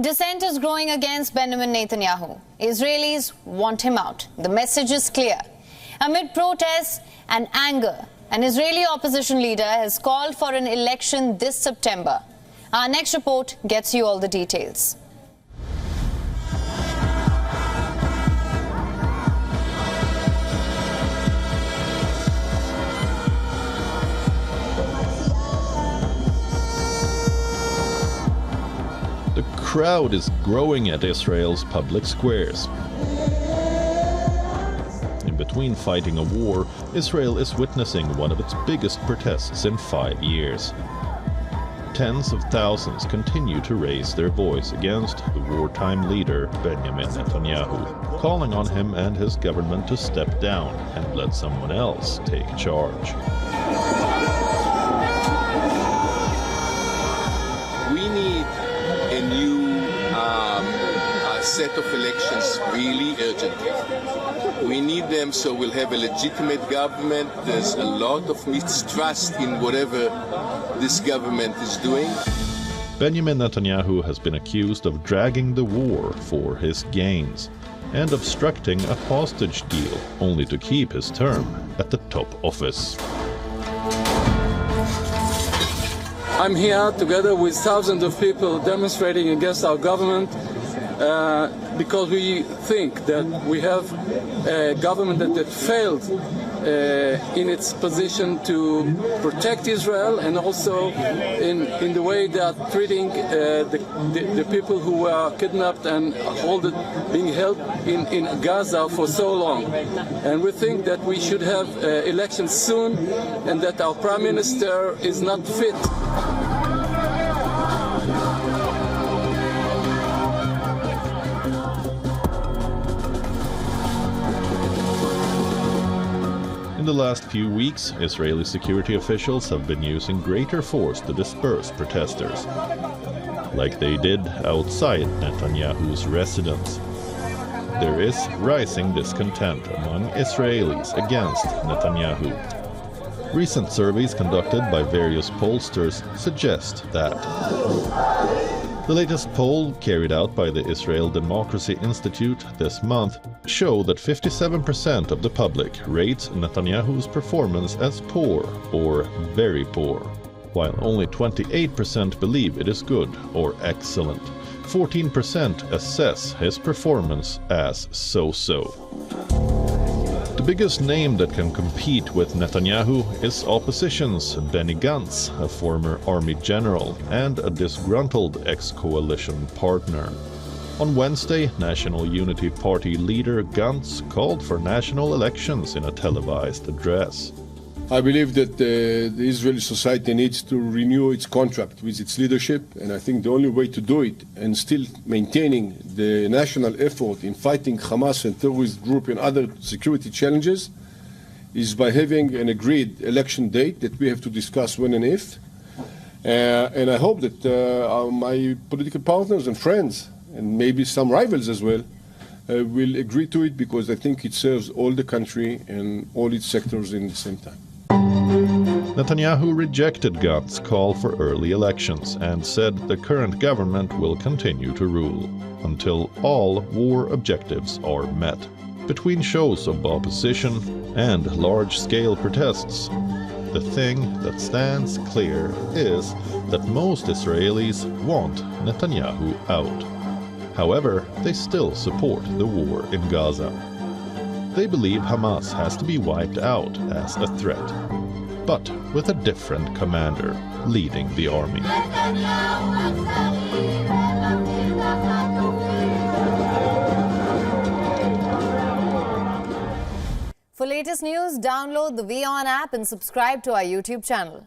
Dissent is growing against Benjamin Netanyahu. Israelis want him out. The message is clear. Amid protests and anger, an Israeli opposition leader has called for an election this September. Our next report gets you all the details. The crowd is growing at Israel's public squares. In between fighting a war, Israel is witnessing one of its biggest protests in 5 years. Tens of thousands continue to raise their voice against the wartime leader Benjamin Netanyahu, calling on him and his government to step down and let someone else take charge. We need a new set of elections really urgently. We need them so we'll have a legitimate government. There's a lot of mistrust in whatever this government is doing. Benjamin Netanyahu has been accused of dragging the war for his gains and obstructing a hostage deal, only to keep his term at the top office. I'm here together with thousands of people demonstrating against our government because we think that we have a government that failed in its position to protect Israel, and also in the way they are treating the people who were kidnapped and being held in Gaza for so long. And we think that we should have elections soon, and that our Prime Minister is not fit. In the last few weeks, Israeli security officials have been using greater force to disperse protesters, like they did outside Netanyahu's residence. There is rising discontent among Israelis against Netanyahu. Recent surveys conducted by various pollsters suggest that. The latest poll, carried out by the Israel Democracy Institute this month, show that 57% of the public rates Netanyahu's performance as poor or very poor, while only 28% believe it is good or excellent. 14% assess his performance as so-so. The biggest name that can compete with Netanyahu is opposition's Benny Gantz, a former army general and a disgruntled ex-coalition partner. On Wednesday, National Unity Party leader Gantz called for national elections in a televised address. I believe that the Israeli society needs to renew its contract with its leadership, and I think the only way to do it and still maintaining the national effort in fighting Hamas and terrorist group and other security challenges is by having an agreed election date that we have to discuss when and if. And I hope that my political partners and friends, and maybe some rivals as well, will agree to it, because I think it serves all the country and all its sectors in the same time. Netanyahu rejected Gantz's call for early elections and said the current government will continue to rule until all war objectives are met. Between shows of opposition and large-scale protests, the thing that stands clear is that most Israelis want Netanyahu out. However, they still support the war in Gaza. They believe Hamas has to be wiped out as a threat, but with a different commander leading the army. For latest news, download the WION app and subscribe to our YouTube channel.